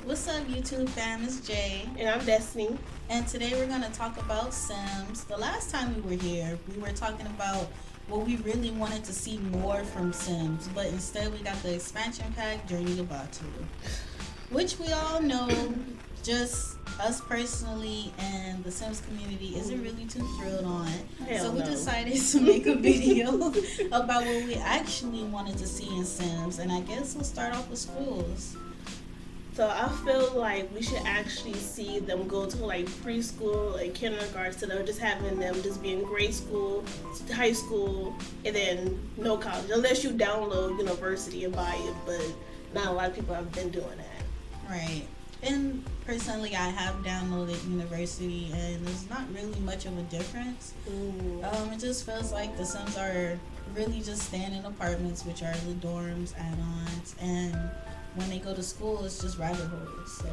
What's up, YouTube fam? It's Jay. And I'm Destiny. And today we're going to talk about Sims. The last time we were here, we were talking about what we really wanted to see more from Sims, but instead we got the expansion pack, Journey to Batu, which we all know, just us personally and the Sims community isn't really too thrilled on. Hell So we no. decided to make a video about what we actually wanted to see in Sims, and I guess we'll start off with schools. So I feel like we should actually see them go to like preschool, like kindergarten, instead of just having them just be in grade school, high school, and then no college. Unless you download university and buy it, but not a lot of people have been doing that. Right. And personally, I have downloaded University, and there's not really much of a difference. It just feels like the Sims are really just staying in apartments, which are the dorms, add-ons, and when they go to school, it's just rabbit holes. So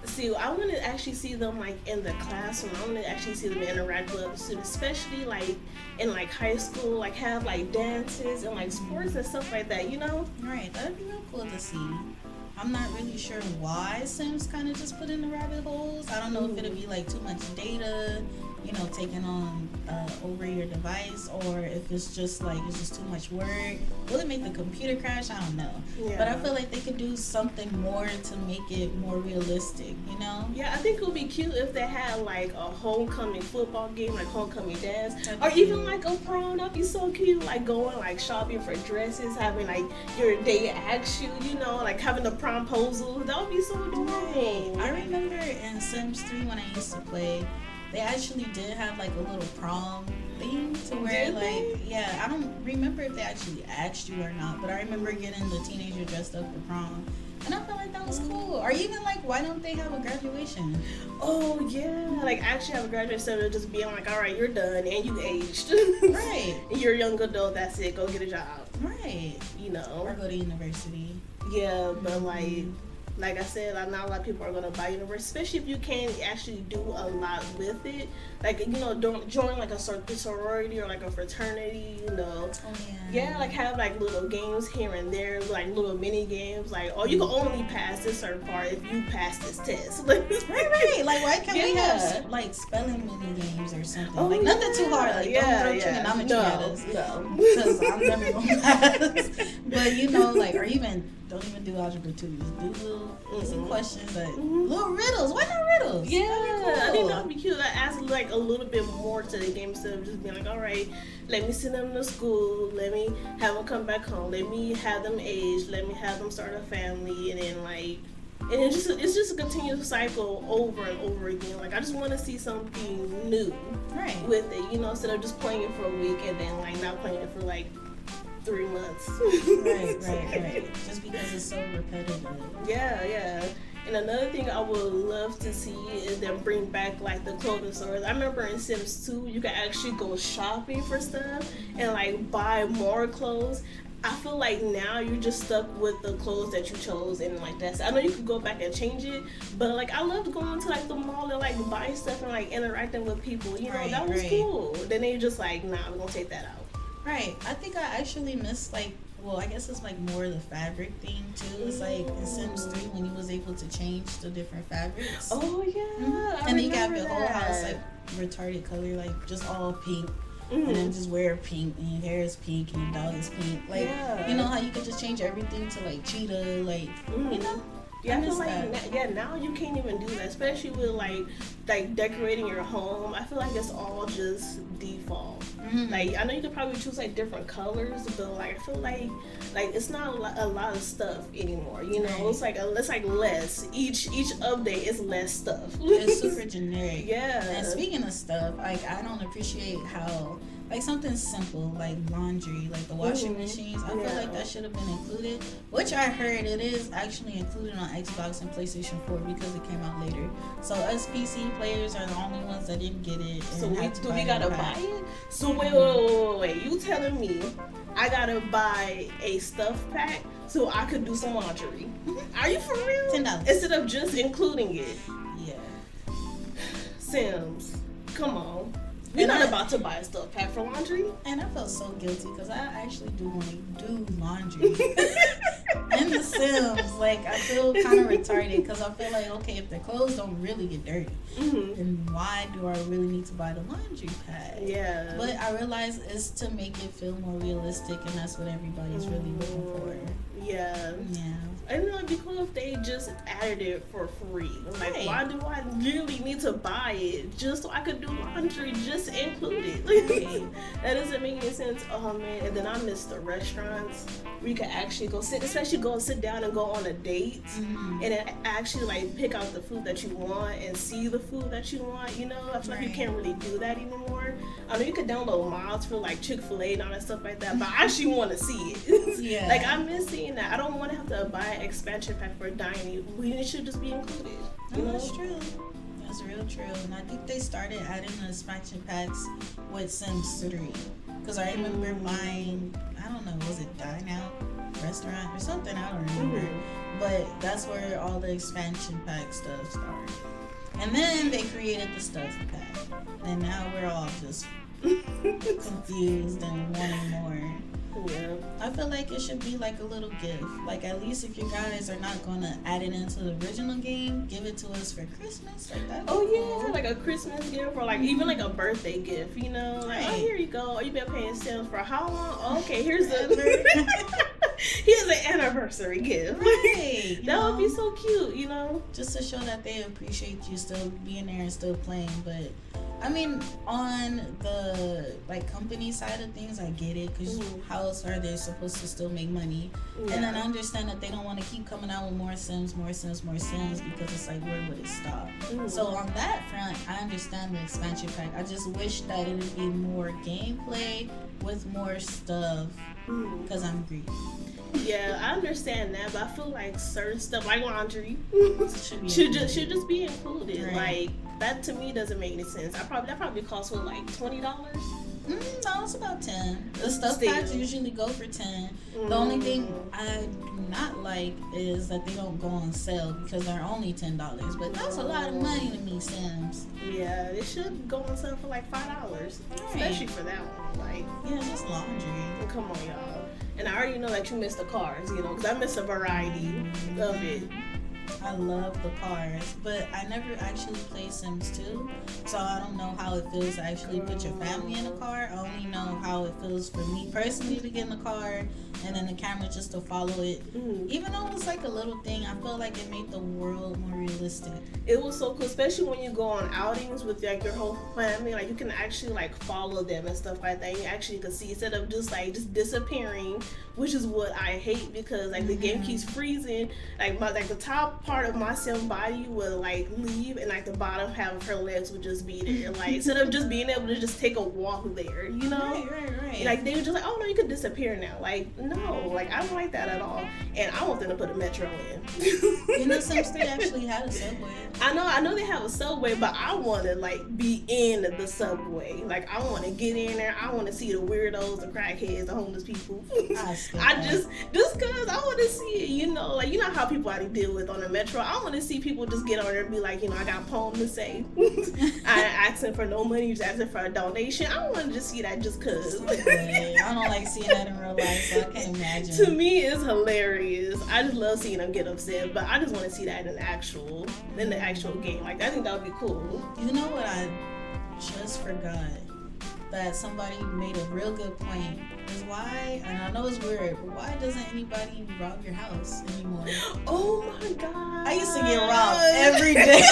See, I want to actually see them like in the classroom. I want to actually see them interact with other students, especially like in like high school, like have like dances and like sports and stuff like that. right, that'd be real cool to see. I'm not really sure why Sims kind of just put in the rabbit holes. I don't know if it'll be like too much data, taking on over your device, or if it's just like it's just too much work. Will it make the computer crash? I don't know. Yeah. But I feel like they could do something more to make it more realistic, Yeah, I think it would be cute if they had like a homecoming football game, like homecoming dance, That'd or be even cute. like a prom. That'd be so cute. Like going like shopping for dresses, having like your day ask you, like having a promposal. That would be so adorable. I remember in Sims 3 when I used to play, they actually did have like a little prom thing to where Did they? like, yeah, I don't remember if they actually asked you or not, but I remember getting the teenager dressed up for prom. And I felt like that was cool. Or even like, why don't they have a graduation? Oh yeah, like actually have a graduate instead of just being like, all right, you're done and you aged. Right. You're a young adult. That's it. Go get a job. Right. Or go to university. Yeah, but like I said, like not a lot of people are gonna buy Universe, especially if you can't actually do a lot with it. Like don't join like a sorority or like a fraternity. Oh Yeah, like have like little games here and there, like little mini games. Like, oh, you can only pass this certain part if you pass this test. Right. Like, why can't we Yeah. have like spelling mini games or something? Oh, like nothing too hard. Like yeah, don't throw trigonometry at us. No. Because I'm never gonna pass. But like, or even don't even do algebra 2. Just do little easy questions, like little riddles. Why not riddles? Yeah, That'd be I think cool. that would be cute. Like, add like a little bit more to the game instead of just being like, all right, let me send them to school, let me have them come back home, let me have them age, let me have them start a family, and then like, and it's just a continuous cycle over and over again. Like I just want to see something new Right. with it, instead of just playing it for a week and then like not playing it for like 3 months. Right. Just because it's so repetitive. Yeah. And another thing I would love to see is them bring back like the clothing stores. I remember in Sims 2, you could actually go shopping for stuff and like buy more clothes. I feel like now you're just stuck with the clothes that you chose, and like that's. I know you could go back and change it, but like I loved going to like the mall and like buying stuff and like interacting with people. That was Right. cool. Then they just like, nah, we're gonna take that out. Right. I think I actually missed like, well, I guess it's like more the fabric thing too. It's like in Sims 3 when you was able to change the different fabrics. Oh yeah, I And then you got remember your whole house that. like retarded color, like just all pink. Mhm. And then just wear pink, and your hair is pink, and your dog is pink. Like, Yeah. you know how you could just change everything to like cheetah, like, Yeah, I I feel miss like that. now you can't even do that, especially with like decorating your home. I feel like it's all just default. Like I know you could probably choose like different colors, but like I feel like it's not a lot of stuff anymore. Right. It's like less. Each update is less stuff. It's super generic. Yeah. And speaking of stuff, like I don't appreciate how like something simple like laundry, like the washing machines. I feel Yeah. like that should have been included, which I heard it is actually included on Xbox and PlayStation 4 because it came out later. So us PC players are the only ones that didn't get it. And So we had to buy gotta the pack. buy it? So wait. You telling me I gotta buy a stuff pack so I could do some laundry? Are you for real? $10. Instead of just including it. Yeah. Sims, come on. We're not about to buy a stuff pack for laundry. And I felt so guilty because I actually do want to do laundry. And in The Sims, like, I feel kind of retarded because I feel like, okay, if the clothes don't really get dirty, then why do I really need to buy the laundry pad? Yeah. But I realize it's to make it feel more realistic, and that's what everybody's really looking for. Yeah. Yeah. I know it'd be cool if they just added it for free. Like, Right. why do I really need to buy it just so I could do laundry? Just include it. Right. That doesn't make any sense. Oh man! And then I miss the restaurants where you could actually go sit, especially go and sit down and go on a date, and then actually like pick out the food that you want and see the food that you want. You know, I feel like you Right. can't really do that anymore. I know you could download mods for like Chick-fil-A and all that stuff like that, but I actually want to see it. Yeah. Like I miss seeing that. I don't want to have to buy an expansion pack for dining. It should just be included. You No, know? that's true. That's real true. And I think they started adding the expansion packs with Sims 3. Because I remember buying, I don't know, was it Dine Out Restaurant or something? I don't remember. But that's where all the expansion pack stuff started. And then they created the stuff pack. And now we're all just confused and wanting more. Yeah. I feel like it should be like a little gift. Like, at least if you guys are not going to add it into the original game, give it to us for Christmas. Like that. Oh yeah, like a Christmas gift or like even like a birthday gift, you know? Like, oh, Right. here you go. Oh, you've been paying Sims for how long? Oh, okay, here's the here's an anniversary gift. Right. You That would be know? so cute, you know? Just to show that they appreciate you still being there and still playing. But I mean, on the like company side of things, I get it, because how else are they supposed to still make money? And then I understand that they don't want to keep coming out with more Sims, because it's like, where would it stop? So on that front, I understand the expansion pack. I just wish that it would be more gameplay with more stuff, because I'm greedy. Yeah, I understand that, but I feel like certain stuff like laundry Should be should just be included. Right. Like that to me doesn't make any sense. That probably costs what, like $20? No, it's about 10. The stuff Still. packs usually go for 10. The only thing I do not like is that they don't go on sale because they're only $10. But that's a lot of money to me, Sims. Yeah, it should go on sale for like $5, especially for that one. Like, Yeah, just laundry. come on, y'all. And I already know that you miss the cars, you know, because I miss a variety of it. I love the cars, but I never actually played Sims 2, so I don't know how it feels to actually put your family in a car. I only know how it feels for me personally to get in the car and then the camera just to follow it. Even though it's like a little thing, I feel like it made the world more realistic. It was so cool, especially when you go on outings with like your whole family. Like you can actually like follow them and stuff like that. You actually can see instead of just disappearing, which is what I hate because like the game keeps freezing. Like the top part of my sim body would like leave, and like the bottom half of her legs would just be there. Like instead of just being able to just take a walk there, you know? Right. Like they were just like, oh no, you could disappear now. Like no, like I don't like that at all. And I want them to put a metro in. You know, Sims 3 actually had a subway. I know they have a subway, but I want to like be in the subway. Like I want to get in there. I want to see the weirdos, the crackheads, the homeless people. I just cause I want to see it. You know, like you know how people already deal with on the metro. I want to see people just get on there and be like, you know, I got a poem to say. I ain't asking for no money, just asking for a donation. I want to just see that just cause. I don't like seeing that in real life, so I can't imagine. To me, it's hilarious. I just love seeing them get upset, but I just want to see that in the actual game. Like I think that would be cool. You know what I just forgot? That somebody made a real good point. Is why, and I know it's weird, but why doesn't anybody rob your house anymore? Oh my god! I used to get robbed every day.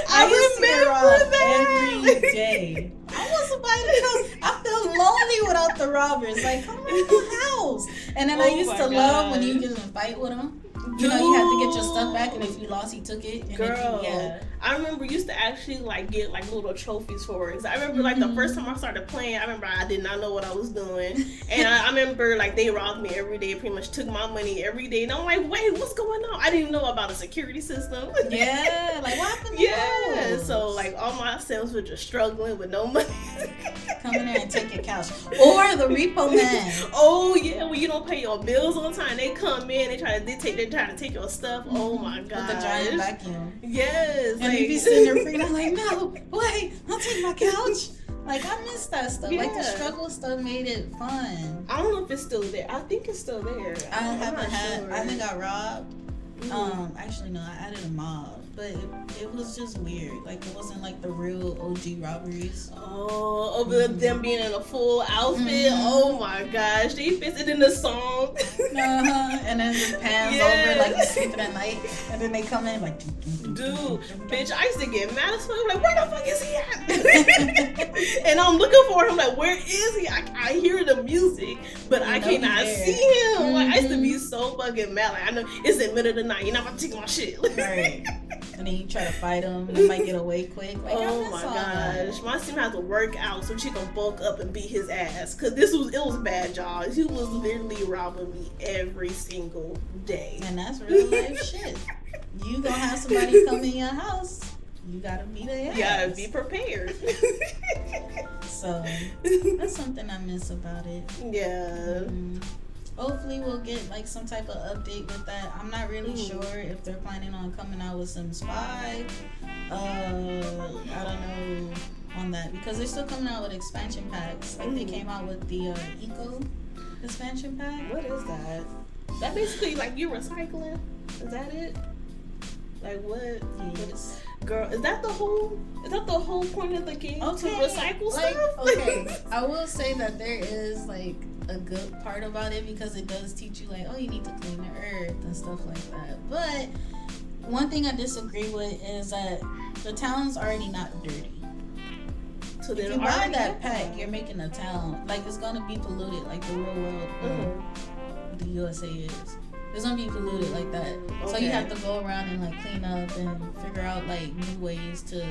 I used to get robbed every day. I want somebody to come. I feel lonely without the robbers. Like, come on the house. And then I used to love when you get in a fight with them. You know, you have to get your stuff back, and if you lost, he took it. And Girl, if you, I remember used to actually like get like little trophies for it. 'Cause I remember like the first time I started playing, I remember I did not know what I was doing, and I remember like they robbed me every day, pretty much took my money every day, and I'm like, wait, what's going on? I didn't know about a security system. Yeah, like what happened to Yeah, those? so like all my Sims were just struggling with no money. Come in there and take your couch. Or the repo man. Oh yeah, when you don't pay your bills on time, they come in, they try to take your stuff. Oh my god. With the giant vacuum. Yes. And like, you be sitting there freaking out like, no, wait, I'll take my couch. Like, I miss that stuff. Yeah. Like, the struggle stuff made it fun. I don't know if it's still there. I think it's still there. I I'm not sure. I haven't got robbed. Mhm. Actually, no, I added a mob, but it was just weird. Like, it wasn't like the real OG robberies. Oh, over them being in a full outfit. Mhm. Oh my gosh, they fits it in the song. And then it pans Yeah. over like you sleeping at night, and then they come in like. Dude, bitch, I used to get mad as fuck. I'm like, where the fuck is he at? And I'm looking for him. Like, where is he? I hear the music, but I know he cannot there. see him. Like, I used to be Mhm. so fucking mad. Like, I know it's the middle of the night. You're not about to take my shit. Right. And then you try to fight him, and you might get away quick. Like, I Oh miss my all that. gosh, my sim had to work out so she can bulk up and beat his ass. Cause it was bad, y'all. He was literally robbing me every single day. And that's real life shit. You gonna have somebody come in your house, you gotta beat their ass. You gotta be prepared. So that's something I miss about it. Yeah. Hopefully we'll get like some type of update with that. I'm not really sure if they're planning on coming out with Sims 5. I don't know on that because they're still coming out with expansion packs. Like they came out with the Eco expansion pack. What is that? That basically like you recycling? Is that it? Like what? Yes. Girl, is that the whole point of the game to recycle like, stuff? Okay, I will say that there is like a good part about it because it does teach you like, oh, you need to clean the earth and stuff like that. But one thing I disagree with is that the town's already not dirty. So If you buy that pack, you're making a town like it's gonna be polluted like the real world, the USA is. It's gonna be polluted like that. So you have to go around and like clean up and figure out like new ways to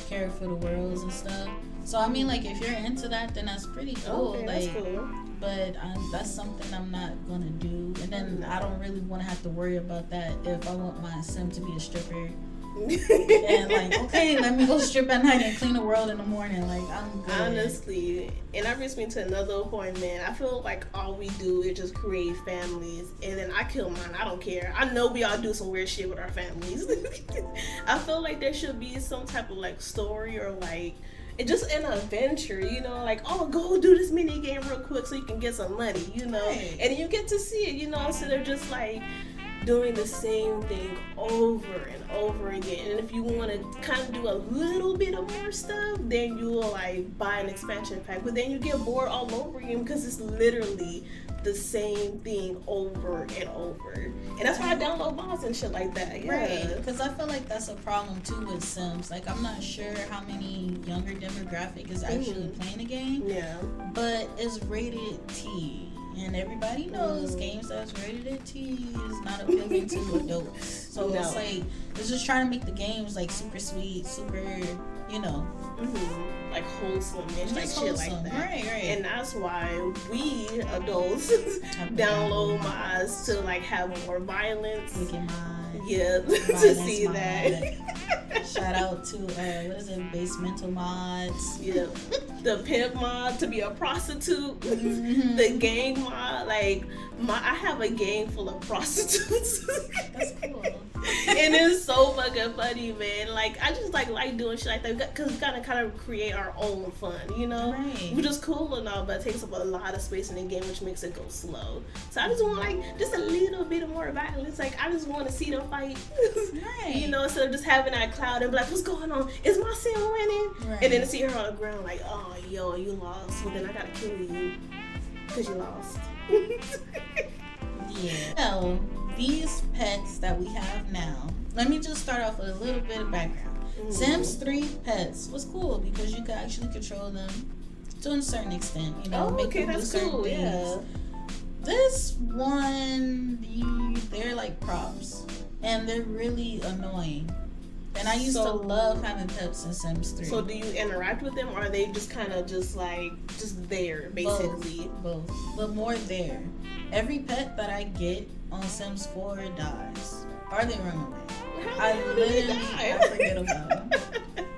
care for the worlds and stuff. So I mean, like if you're into that, then that's pretty cool. Okay, like, that's cool. but that's something I'm not gonna do. And then I don't really want to have to worry about that if I want my sim to be a stripper. And like, okay, let me go strip at night and clean the world in the morning. Like I'm good. Honestly, and that brings me to another point, man. I feel like all we do is just create families, and then I kill mine. I don't care. I know we all do some weird shit with our families. I feel like there should be some type of like story or like it's just an adventure, you know, like, oh, go do this mini game real quick so you can get some money, you know, Right. and you get to see it, you know, instead of just like doing the same thing over and over again. And if you want to kind of do a little bit of more stuff, then you will like buy an expansion pack, but then you get bored all over again because it's literally the same thing over and over. And that's why I download mods and shit like that. Yeah. Right, because I feel like that's a problem too with Sims. Like I'm not sure how many younger demographic is actually playing the game, Yeah. but it's rated T, and everybody knows games that's rated at T is not appealing to adults. So No. it's like it's just trying to make the games like super sweet, super, you know, Like wholesome and like just shit wholesome. like that. Right. And that's why we adults Have to download mods to like have more violence. Wicked Mod. Yeah, to Violence see mod. that. Shout out to what is it, Basemental Mods. Yeah, the pimp mod to be a prostitute, the gang mod. Like I have a gang full of prostitutes. That's cool. And it's so fucking funny, man. Like I just like doing shit like that because we gotta kind of create our own fun, you know. Right. Which is cool and all, but it takes up a lot of space in the game, which makes it go slow. So I just want like just a little bit more violence. Like I just want to see them fight, Right. you know, instead of just having that cloud and be like, what's going on? Is my sim winning? Right. And then to see her on the ground, like, oh, yo, you lost. Well, then I gotta kill you because you lost. Yeah. So these pets that we have now, let me just start off with a little bit of background. Sims 3 pets was cool because you could actually control them to a certain extent. You know, Oh, make okay, them do that's certain cool. things. Yeah. This one, they're like props, and they're really annoying. And I used to love having pets in Sims 3. So do you interact with them, or are they just kind of just like just there, basically? Both, but more there. Every pet that I get on Sims 4 dies, or they run away. I forget about them.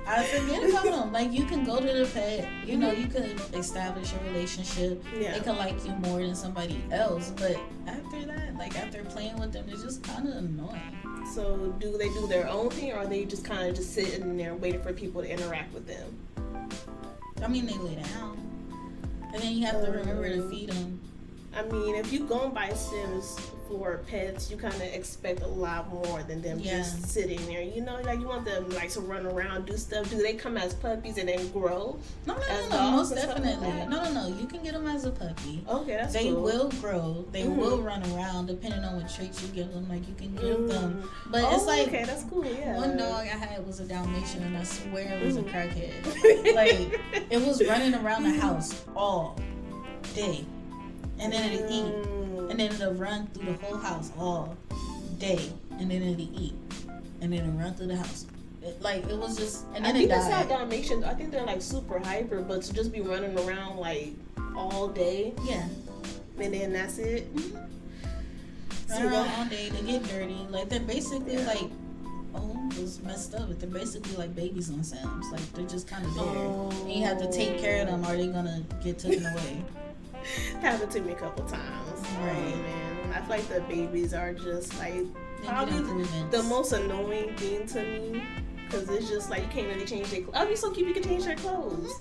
I forget about them. Like you can go to the pet, you know, you can establish a relationship. Yeah. They can like you more than somebody else, but after that, like after playing with them, they're just kind of annoying. So do they do their own thing, or are they just kind of just sitting there waiting for people to interact with them? I mean, they lay down. And then you have to remember to feed them. I mean, if you go and buy Sims for pets, you kind of expect a lot more than them just sitting there. You know, like you want them like to run around, do stuff. Do they come as puppies and then grow? No, most definitely. No. You can get them as a puppy. Okay, that's They cool. will grow. They will run around depending on what traits you give them. Like you can give them, but it's like okay, that's cool. Yeah. One dog I had was a Dalmatian, and I swear it was a crackhead. Like it was running around the house all day, and then it'd eat, and then it'll run through the whole house all day, and then it'd eat, and then it'll run through the house. It was just, and then I think it that's how died. Dalmatians. I think they're like super hyper, but to just be running around like all day, Yeah. and then that's it. Run around all day. They get dirty. Like they're basically like, it was messed up. But they're basically like babies on Sims. Like they're just kind of there. And you have to take care of them, or they're gonna get taken away. Happened to me a couple times. Right. Man, I feel like the babies are just like They need probably improvements. the most annoying thing to me, because it's just like you can't really change their clothes. I'd be so cute you can change their clothes.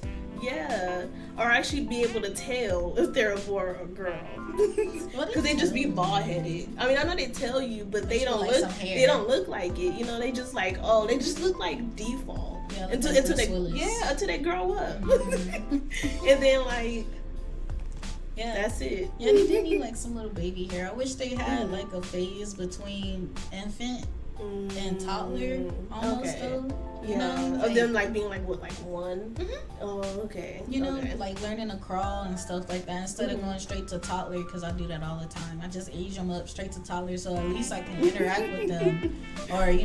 Yeah, or actually be able to tell if they're a boy or a girl, because they just be bald headed. I mean, I know they tell you, but they don't like look. some hair. They don't look like it. You know, they just like they just look like default Yeah, until like they Bruce Willis. until they grow up, Mhm. and then like Yeah. that's it. Yeah, they did need like some little baby hair. I wish they had like a phase between infant and toddler almost Okay. though. You Yeah, know, of like, them like being like what, like one? Mhm. Oh, okay. you know, Okay. like learning to crawl and stuff like that instead of going straight to toddler, because I do that all the time. I just age them up straight to toddler so at least I can interact with them, or like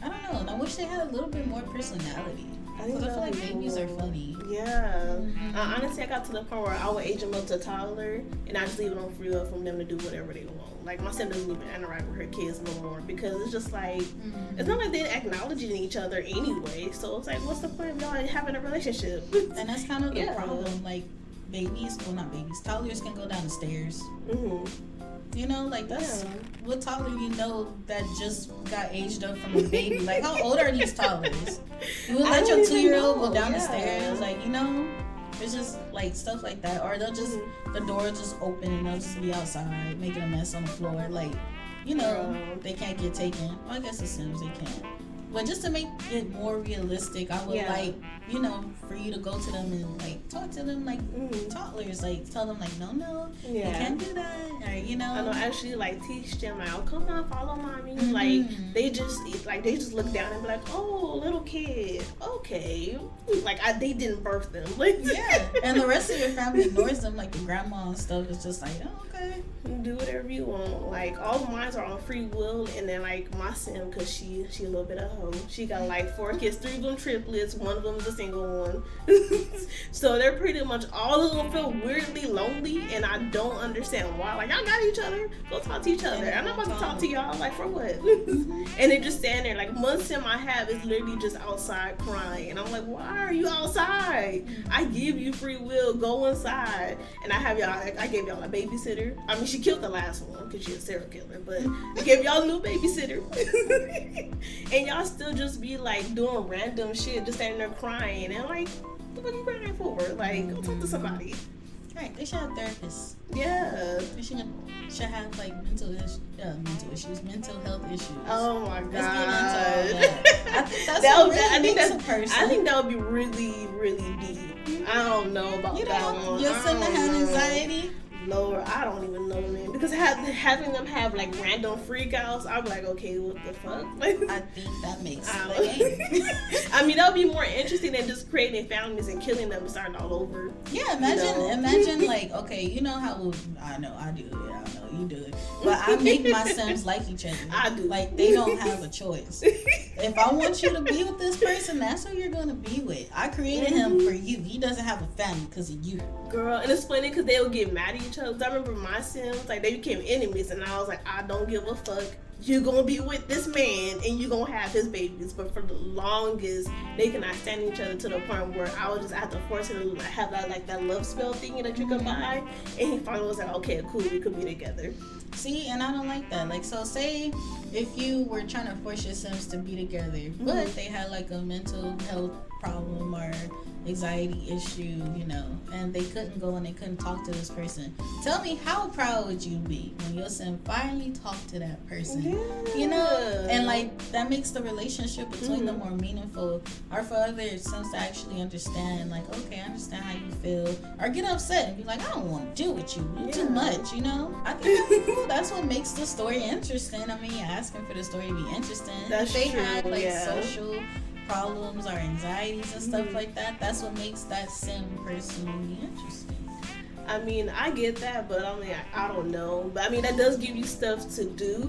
I don't know. And I wish they had a little bit more personality. Because I feel like babies are funny. Yeah. Mhm. Honestly, I got to the point where I would age them up to toddler, and I just leave it on free will for them to do whatever they want. Like my son doesn't even interact with her kids no more, because it's just like it's not like they're acknowledging each other anyway. So it's like, what's the point of y'all having a relationship? And that's kind of the Yeah. problem. Like not babies, toddlers can go down the stairs. Mm-hmm. You know, like that's Yeah. what toddler you know that just got aged up from a baby. Like how old are these toddlers? You would I let don't your even 2-year-old know, go down the yeah. stairs, like it's just like stuff like that. Or they'll just the door will just open and they'll just be outside making a mess on the floor. Like, they can't get taken. Well, I guess the Sims they can't. But just to make it more realistic, I would like, for you to go to them and like talk to them like toddlers, like tell them like, no, you can't do that, or I know, actually like teach them like, oh, come on, follow mommy. Like they just look down and be like, oh, little kid, okay. Like they didn't birth them. Like and the rest of your family ignores them. Like the grandma and stuff is just like, oh, okay, do whatever you want. Like all of mine are on free will, and then like my sim, cause she a little bit of hoe. She got like 4 kids, 3 of them triplets, 1 of them is a single one. So they're pretty much all of them feel weirdly lonely, and I don't understand why. Like y'all got each other, go talk to each other. I'm not about to talk to y'all. Like for what? And they just stand there. Like one sim I have is literally just outside crying, and I'm like, why are you outside? I give you free will, go inside. And I gave y'all a babysitter. I mean, she killed the last one because she's a serial killer, but I gave y'all a new babysitter. And y'all still just be like doing random shit, just standing there crying, and like, what are you crying for? Like, go talk to somebody. Right, they should have therapists. Yeah. They should have like mental health issues. Oh my Let's god. get into all that. I think that's what really makes a person. I think that would be really, really deep. I don't know about that one. Your son that had anxiety. Lord, I don't even know, man. Because having them have like random freakouts, I'm like, okay, what the fuck? Like, I think that makes the game. I mean, that would be more interesting than just creating families and killing them and starting all over. Yeah, imagine like, okay, you know how I know I do it. I know you do it, but I make my sons like each other. I do. Like they don't have a choice. If I want you to be with this person, that's who you're gonna be with. I created him for you. He doesn't have a family because of you. Girl, and it's funny because they would get mad at each other. I remember my Sims, like they became enemies, and I was like, I don't give a fuck. you're gonna be with this man and you're gonna have his babies. But for the longest, they cannot stand each other to the point where I was just have to force her to have that like that love spell thingy that you can buy. And he finally was like, okay, cool, we could be together. See, and I don't like that. Like, so say if you were trying to force your Sims to be together, but they had like a mental health problem or anxiety issue, you know, and they couldn't go and they couldn't talk to this person. Tell me, how proud would you be when your Sim finally talked to that person? Yeah. You know, and like that makes the relationship between them more meaningful, or for other Sims to actually understand, like, okay, I understand how you feel, or get upset and be like, I don't want to deal with you. You're too much, you know. I think that's cool. That's what makes the story interesting. I mean, you're asking for the story to be interesting. That's if they true, had like yeah. social problems or anxieties and stuff like that, that's what makes that Sim personally interesting. I mean, I get that, but I mean, I don't know. But I mean, that does give you stuff to do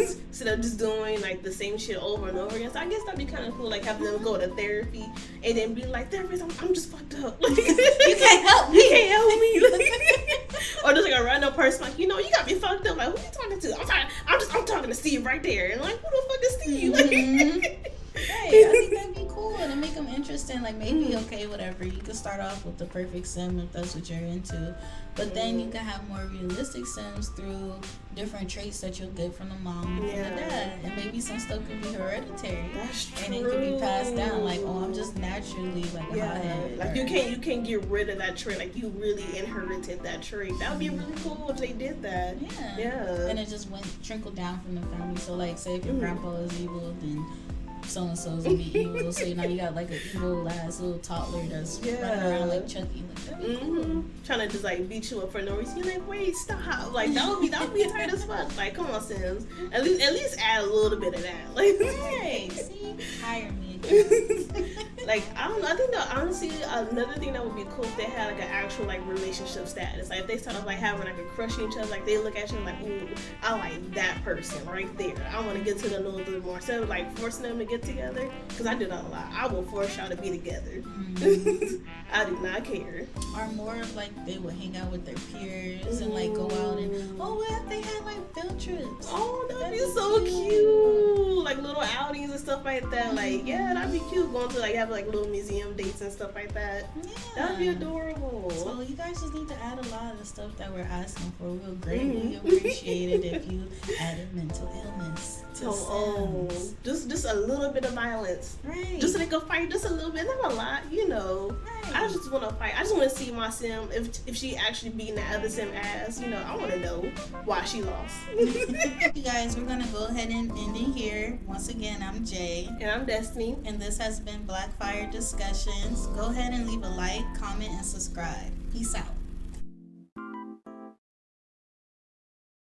instead of just doing like the same shit over and over again. So I guess that'd be kind of cool, like having them go to therapy and then be like, therapist, I'm just fucked up. Like, You can't help me. You can't help me. Or just like a random person, like, you know, you got me fucked up. Like, who you talking to? I'm talking to Steve right there. And like, who the fuck is Steve? Like, Right, I think that'd be cool and make them interesting. Like maybe okay, whatever. You could start off with the perfect sim if that's what you're into, but then you can have more realistic sims through different traits that you'll get from the mom and from the dad, and maybe some stuff could be hereditary. That's true. And it could be passed down. Like, oh, I'm just naturally like a hothead. Like or, you can't get rid of that trait. Like you really inherited that trait. That would be really cool if they did that. Yeah. And it just trickled down from the family. So like, say if your grandpa is evil, then so and so's gonna be evil. So now you got like an evil ass little toddler that's running around like Chucky. Like that'd be cool. Trying to just like beat you up for no reason. You're like, wait, stop. Like that would be tight as fuck. Like, come on, Sims. At least add a little bit of that. Like, hey, see, hire me again. Like, I don't know. I think that honestly, another thing that would be cool if they had like an actual like relationship status. Like if they start off like having like a crush on each other, like they look at you and like, ooh, I like that person right there. I want to get to them a little bit more. Instead of like forcing them to get together, because I do that a lot. I will force y'all to be together. I do not care. Or more of like they would hang out with their peers and like go out and what if they had like field trips? Oh, that'd be so cute. Like little outings and stuff like that. Like, yeah, that'd be cute. Going to like have like little museum dates and stuff like that. Yeah. That'd be adorable. So you guys just need to add a lot of the stuff that we're asking for. We'll greatly appreciate it if you added mental illness to Sims. Just a little bit of violence. Right. Just so they can fight just a little bit, not a lot, you know. Right. I just want to fight. I just want to see my Sim, if she actually beating that other Sim ass, you know, I want to know why she lost. You guys, we're going to go ahead and end it here. Once again, I'm Jay. And I'm Destiny. And this has been Blackfire Discussions. Go ahead and leave a like, comment, and subscribe. Peace out.